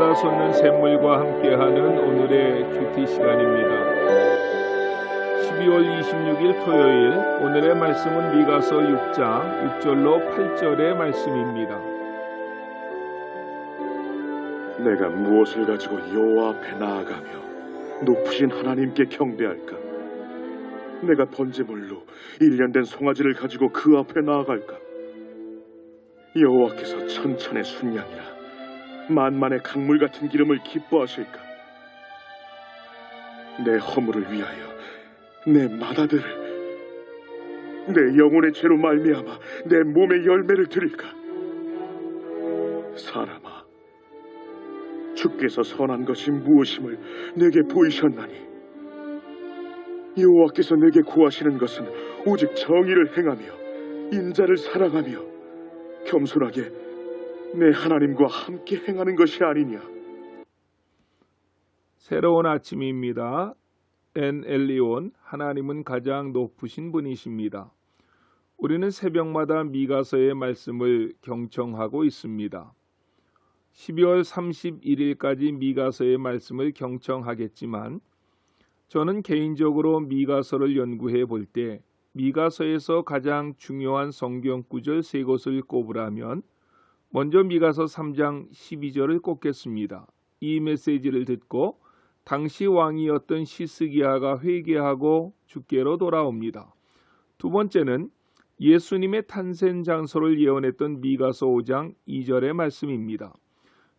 날마다 솟는 샘물과 함께하는 오늘의 큐티 시간입니다. 12월 26일 토요일, 오늘의 말씀은 미가서 6장 6절로 8절의 말씀입니다. 내가 무엇을 가지고 여호와 앞에 나아가며 높으신 하나님께 경배할까? 내가 번제물로 1년 된 송아지를 가지고 그 앞에 나아갈까? 여호와께서 천천의 순양이라 만만의 강물 같은 기름을 기뻐하실까? 내 허물을 위하여 내 맏아들을, 내 영혼의 죄로 말미암아 내 몸의 열매를 드릴까? 사람아, 주께서 선한 것이 무엇임을 내게 보이셨나니 여호와께서 내게 구하시는 것은 오직 정의를 행하며 인자를 사랑하며 겸손하게 내 하나님과 함께 행하는 것이 아니냐. 새로운 아침입니다. 엔 엘리온, 하나님은 가장 높으신 분이십니다. 우리는 새벽마다 미가서의 말씀을 경청하고 있습니다. 12월 31일까지 미가서의 말씀을 경청하겠지만 저는 개인적으로 미가서를 연구해 볼 때 미가서에서 가장 중요한 성경 구절 세 곳을 꼽으라면 먼저 미가서 3장 12절을 꼽겠습니다. 이 메시지를 듣고 당시 왕이었던 시스기야가 회개하고 주께로 돌아옵니다. 두 번째는 예수님의 탄생 장소를 예언했던 미가서 5장 2절의 말씀입니다.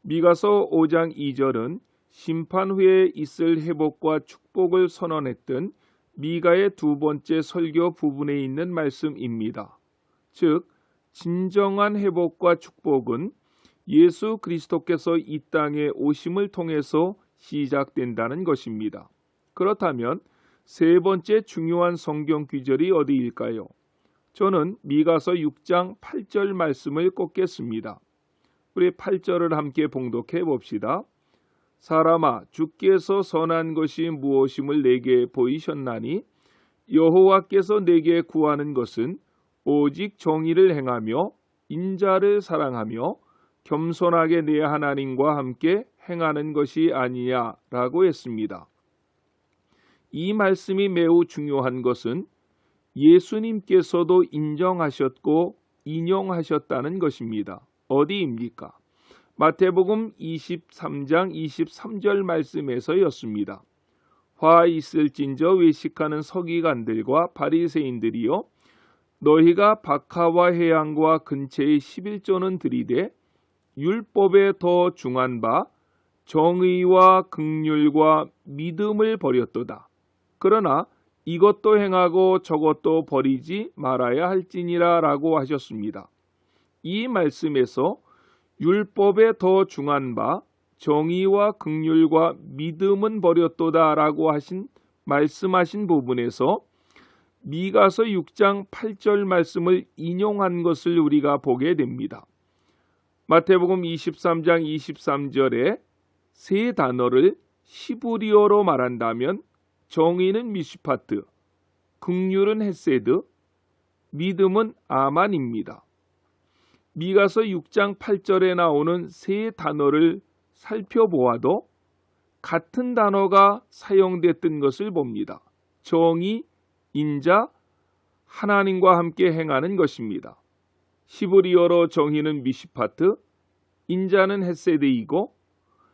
미가서 5장 2절은 심판 후에 있을 회복과 축복을 선언했던 미가의 두 번째 설교 부분에 있는 말씀입니다. 즉, 진정한 회복과 축복은 예수 그리스도께서 이 땅에 오심을 통해서 시작된다는 것입니다. 그렇다면 세 번째 중요한 성경 구절이 어디일까요? 저는 미가서 6장 8절 말씀을 꼽겠습니다. 우리 8절을 함께 봉독해 봅시다. 사람아, 주께서 선한 것이 무엇임을 내게 보이셨나니 여호와께서 내게 구하는 것은 오직 정의를 행하며 인자를 사랑하며 겸손하게 내 하나님과 함께 행하는 것이 아니냐라고 했습니다. 이 말씀이 매우 중요한 것은 예수님께서도 인정하셨고 인용하셨다는 것입니다. 어디입니까? 마태복음 23장 23절 말씀에서였습니다. 화 있을진저 외식하는 서기관들과 바리새인들이여, 너희가 박하와 해양과 근처의 11조는 들이되 율법에 더 중한 바 정의와 긍휼과 믿음을 버렸도다. 그러나 이것도 행하고 저것도 버리지 말아야 할지니라 라고 하셨습니다. 이 말씀에서 율법에 더 중한 바 정의와 긍휼과 믿음은 버렸도다 라고 말씀하신 부분에서 미가서 6장 8절 말씀을 인용한 것을 우리가 보게 됩니다. 마태복음 23장 23절에 세 단어를 시브리어로 말한다면 정의는 미시파트, 긍휼은 헤세드, 믿음은 아만입니다. 미가서 6장 8절에 나오는 세 단어를 살펴보아도 같은 단어가 사용됐던 것을 봅니다. 정의, 인자, 하나님과 함께 행하는 것입니다. 시브리어로 정의는 미시파트, 인자는 헤세드이고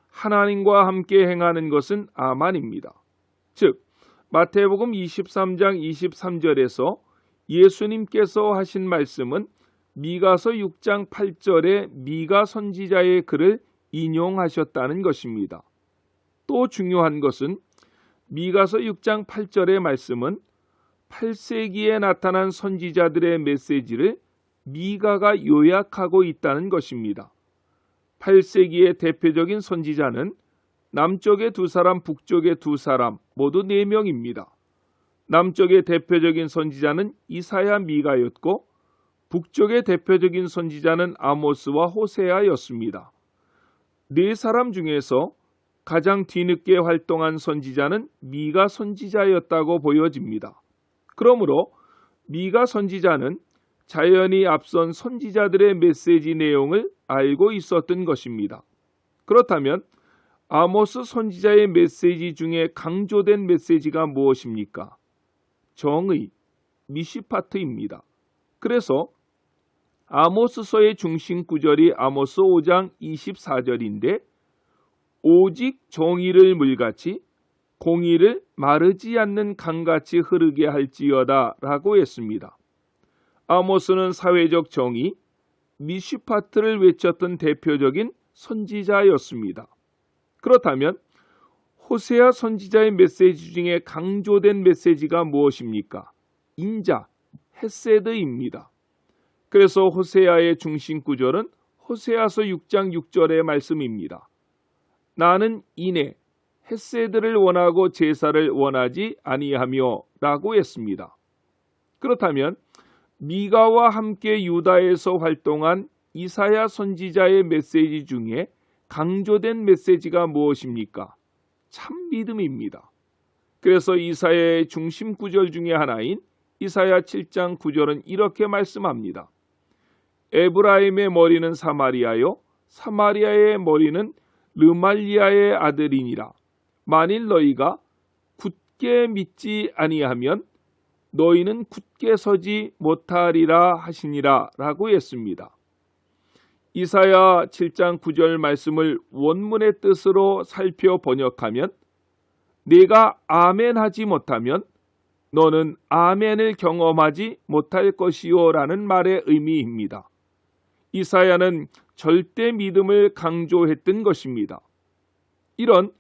하나님과 함께 행하는 것은 아만입니다. 즉, 마태복음 23장 23절에서 예수님께서 하신 말씀은 미가서 6장 8절에 미가 선지자의 글을 인용하셨다는 것입니다. 또 중요한 것은 미가서 6장 8절의 말씀은 8세기에 나타난 선지자들의 메시지를 미가가 요약하고 있다는 것입니다. 8세기의 대표적인 선지자는 남쪽의 두 사람, 북쪽의 두 사람, 모두 4명입니다. 남쪽의 대표적인 선지자는 이사야, 미가였고 북쪽의 대표적인 선지자는 아모스와 호세아였습니다. 4사람 중에서 가장 뒤늦게 활동한 선지자는 미가 선지자였다고 보여집니다. 그러므로 미가 선지자는 자연히 앞선 선지자들의 메시지 내용을 알고 있었던 것입니다. 그렇다면 아모스 선지자의 메시지 중에 강조된 메시지가 무엇입니까? 정의, 미시파트입니다. 그래서 아모스서의 중심 구절이 아모스 5장 24절인데 오직 정의를 물같이 공의를 마르지 않는 강같이 흐르게 할지어다 라고 했습니다. 아모스는 사회적 정의, 미시파트를 외쳤던 대표적인 선지자였습니다. 그렇다면 호세아 선지자의 메시지 중에 강조된 메시지가 무엇입니까? 인자, 헤세드입니다. 그래서 호세아의 중심 구절은 호세아서 6장 6절의 말씀입니다. 나는 인애, 헤세드를 원하고 제사를 원하지 아니하며 라고 했습니다. 그렇다면 미가와 함께 유다에서 활동한 이사야 선지자의 메시지 중에 강조된 메시지가 무엇입니까? 참 믿음입니다. 그래서 이사야의 중심 구절 중에 하나인 이사야 7장 9절은 이렇게 말씀합니다. 에브라임의 머리는 사마리아요, 사마리아의 머리는 르말리아의 아들이니라. 만일 너희가 굳게 믿지 아니하면 너희는 굳게 서지 못하리라 하시니라 라고 했습니다. 이사야 7장 9절 말씀을 원문의 뜻으로 살펴 번역하면 내가 아멘 하지 못하면 너는 아멘을 경험하지 못할 것이요 라는 말의 의미입니다. 이사야는 절대 믿음을 강조했던 것입니다. 이런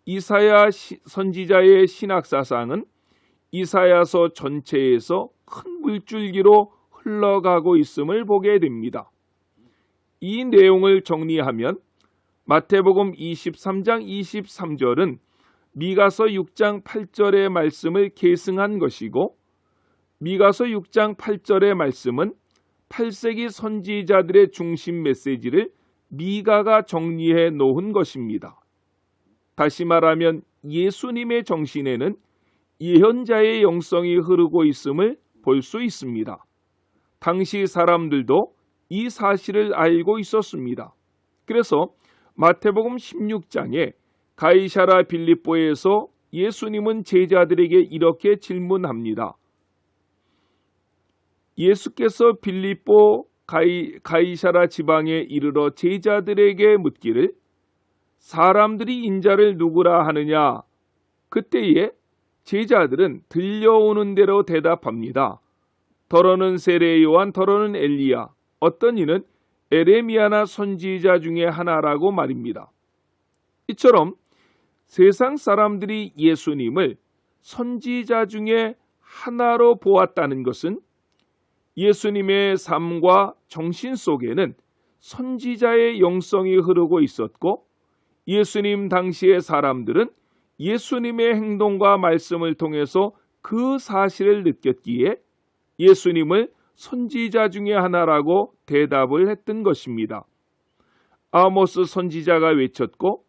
이사야 선지자의 신학사상은 이사야서 전체에서 큰 물줄기로 흘러가고 있음을 보게 됩니다. 이 내용을 정리하면 마태복음 23장 23절은 미가서 6장 8절의 말씀을 계승한 것이고 미가서 6장 8절의 말씀은 8세기 선지자들의 중심 메시지를 미가가 정리해 놓은 것입니다. 다시 말하면 예수님의 정신에는 예언자의 영성이 흐르고 있음을 볼 수 있습니다. 당시 사람들도 이 사실을 알고 있었습니다. 그래서 마태복음 16장에 가이사랴 빌립보에서 예수님은 제자들에게 이렇게 질문합니다. 예수께서 빌립보 가이사랴 지방에 이르러 제자들에게 묻기를 사람들이 인자를 누구라 하느냐? 그때에 제자들은 들려오는 대로 대답합니다. 더러는 세례 요한, 더러는 엘리야, 어떤 이는 에레미야나 선지자 중에 하나라고 말입니다. 이처럼 세상 사람들이 예수님을 선지자 중에 하나로 보았다는 것은 예수님의 삶과 정신 속에는 선지자의 영성이 흐르고 있었고 예수님 당시의 사람들은 예수님의 행동과 말씀을 통해서 그 사실을 느꼈기에 예수님을 선지자 중에 하나라고 대답을 했던 것입니다. 아모스 선지자가 외쳤고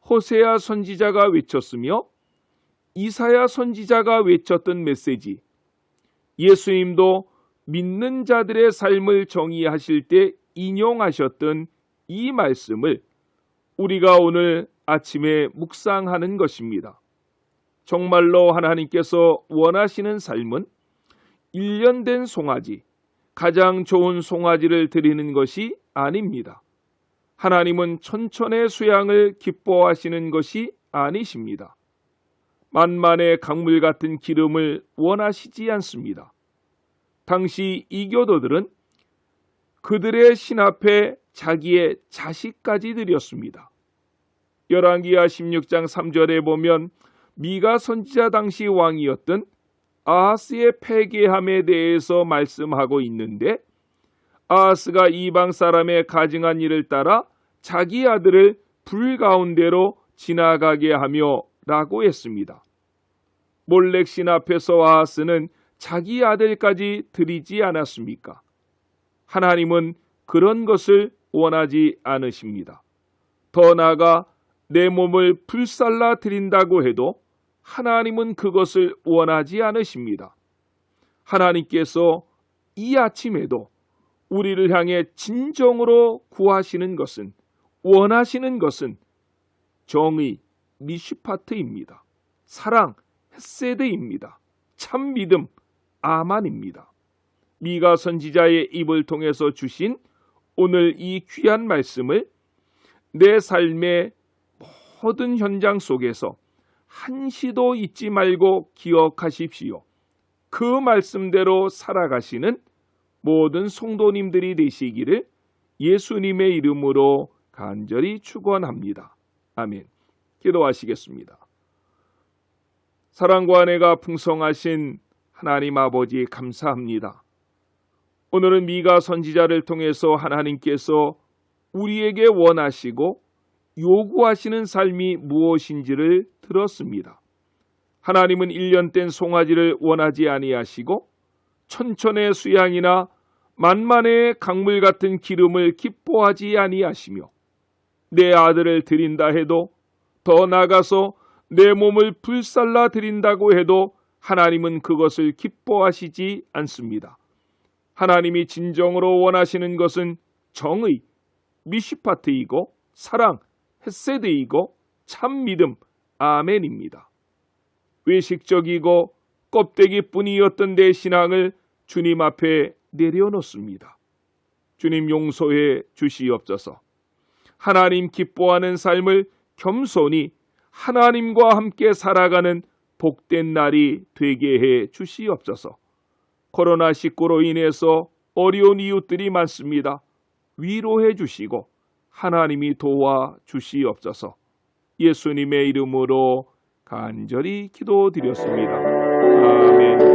호세아 선지자가 외쳤으며 이사야 선지자가 외쳤던 메시지, 예수님도 믿는 자들의 삶을 정의하실 때 인용하셨던 이 말씀을 우리가 오늘 아침에 묵상하는 것입니다. 정말로 하나님께서 원하시는 삶은 1년 된 송아지, 가장 좋은 송아지를 드리는 것이 아닙니다. 하나님은 천천의 수양을 기뻐하시는 것이 아니십니다. 만만의 강물 같은 기름을 원하시지 않습니다. 당시 이교도들은 그들의 신 앞에 자기의 자식까지 드렸습니다. 열왕기하 16장 3절에 보면 미가 선지자 당시 왕이었던 아하스의 패계함에 대해서 말씀하고 있는데 아하스가 이방 사람의 가증한 일을 따라 자기 아들을 불 가운데로 지나가게 하며 라고 했습니다. 몰렉 신 앞에서 아하스는 자기 아들까지 드리지 않았습니까? 하나님은 그런 것을 원하지 않으십니다. 더 나아가 내 몸을 불살라 드린다고 해도 하나님은 그것을 원하지 않으십니다. 하나님께서 이 아침에도 우리를 향해 진정으로 구하시는 것은, 원하시는 것은 정의, 미슈파트입니다. 사랑, 헤세드입니다. 참 믿음, 아만입니다. 미가 선지자의 입을 통해서 주신 오늘 이 귀한 말씀을 내 삶의 모든 현장 속에서 한시도 잊지 말고 기억하십시오. 그 말씀대로 살아가시는 모든 성도님들이 되시기를 예수님의 이름으로 간절히 축원합니다. 아멘. 기도하시겠습니다. 사랑과 은혜가 풍성하신 하나님 아버지 감사합니다. 오늘은 미가 선지자를 통해서 하나님께서 우리에게 원하시고 요구하시는 삶이 무엇인지를 들었습니다. 하나님은 1년 된 송아지를 원하지 아니하시고 천천의 수양이나 만만의 강물 같은 기름을 기뻐하지 아니하시며 내 아들을 드린다 해도 더 나아가서 내 몸을 불살라 드린다고 해도 하나님은 그것을 기뻐하시지 않습니다. 하나님이 진정으로 원하시는 것은 정의, 미슈파트이고 사랑, 헤세드이고 참 믿음, 아멘입니다. 외식적이고 껍데기뿐이었던 내 신앙을 주님 앞에 내려놓습니다. 주님 용서해 주시옵소서. 하나님 기뻐하는 삶을 겸손히 하나님과 함께 살아가는 복된 날이 되게 해 주시옵소서. 코로나19로 인해서 어려운 이웃들이 많습니다. 위로해 주시고 하나님이 도와 주시옵소서. 예수님의 이름으로 간절히 기도드렸습니다. 아멘.